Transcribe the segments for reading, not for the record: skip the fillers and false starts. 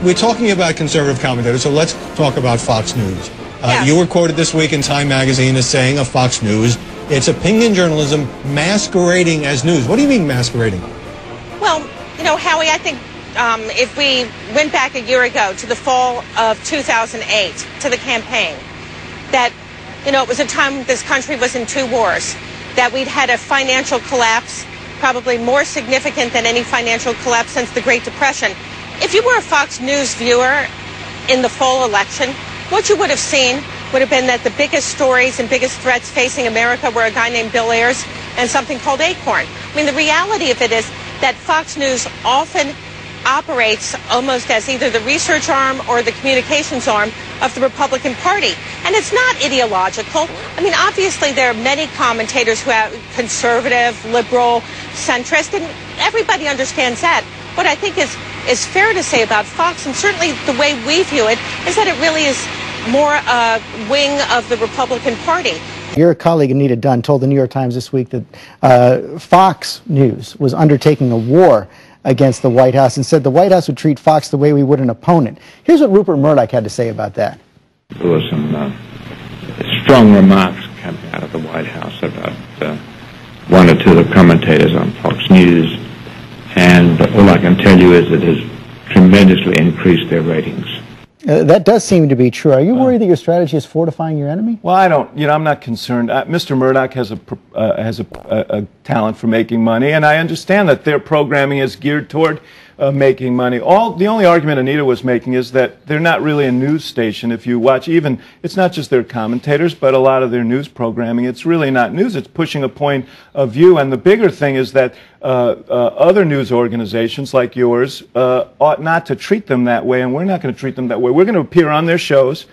we're talking about conservative commentators, so let's talk about Fox News. Yes. You were quoted this week in Time magazine as saying of Fox News, it's opinion journalism masquerading as news. What do you mean masquerading? Well, you know, Howie, I think if we went back a year ago to the fall of 2008, to the campaign, that, you know, it was a time this country was in two wars, that we'd had a financial collapse, probably more significant than any financial collapse since the Great Depression. If you were a Fox News viewer in the fall election, what you would have seen would have been that the biggest stories and biggest threats facing America were a guy named Bill Ayers and something called Acorn. I mean, the reality of it is that Fox News often operates almost as either the research arm or the communications arm of the Republican Party. And it's not ideological. I mean, obviously there are many commentators who are conservative, liberal, centrist, and everybody understands that. What I think is fair to say about Fox, and certainly the way we view it, is that it really is more a wing of the Republican Party. Your colleague Anita Dunn told the New York Times this week that Fox News was undertaking a war against the White House and said the White House would treat Fox the way we would an opponent. Here's what Rupert Murdoch had to say about that. There were some strong remarks coming out of the White House about one or two of the commentators on Fox News, and all I can tell you is it has tremendously increased their ratings. That does seem to be true. Are you worried that your strategy is fortifying your enemy? Well, I'm not concerned. Mr. Murdoch has a talent for making money, and I understand that their programming is geared toward making money. The only argument Anita was making is that they're not really a news station. If you watch, even, it's not just their commentators, but a lot of their news programming, it's really not news. It's pushing a point of view, and the bigger thing is that other news organizations like yours ought not to treat them that way, and we're not going to treat them that way. We're going to appear on their shows.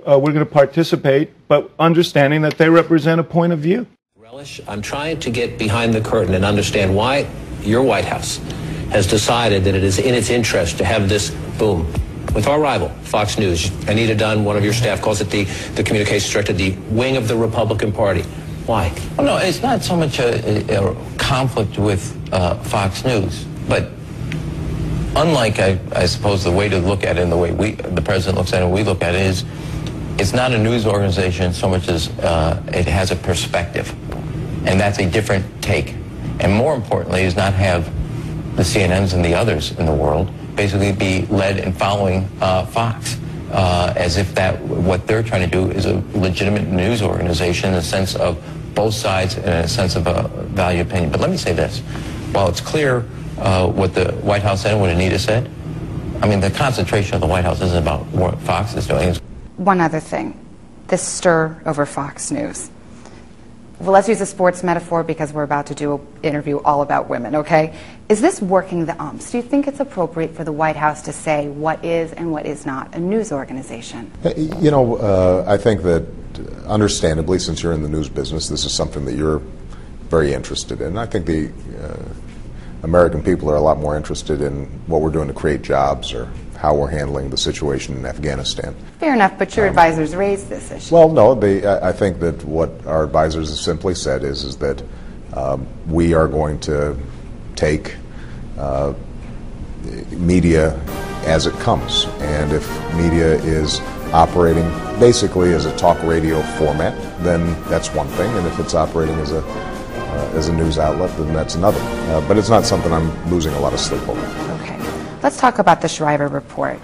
We're going to participate, but understanding that they represent a point of view. Relish, I'm trying to get behind the curtain and understand why your White House has decided that it is in its interest to have this boom with our rival, Fox News. Anita Dunn, one of your staff, calls it the communications director, the wing of the Republican Party. Why? Well, no, it's not so much a conflict with Fox News, but unlike, I suppose, the way to look at it and the way the president looks at it and we look at it is, it's not a news organization so much as it has a perspective, and that's a different take. And more importantly, is not have the CNNs and the others in the world basically be led and following Fox, as if that what they're trying to do is a legitimate news organization in the sense of both sides and in a sense of a value opinion. But let me say this. While it's clear what the White House said and what Anita said, I mean, the concentration of the White House isn't about what Fox is doing. One other thing, this stir over Fox News. Well, let's use a sports metaphor because we're about to do an interview all about women, okay? Is this working the umps? Do you think it's appropriate for the White House to say what is and what is not a news organization? You know, I think that understandably, since you're in the news business, this is something that you're very interested in. I think the American people are a lot more interested in what we're doing to create jobs or how we're handling the situation in Afghanistan. Fair enough, but your advisors raised this issue. Well, no, I think that what our advisors have simply said is that we are going to take media as it comes, and if media is operating basically as a talk radio format, then that's one thing, and if it's operating as a news outlet, then that's another. But it's not something I'm losing a lot of sleep over. Okay. Let's talk about the Shriver report.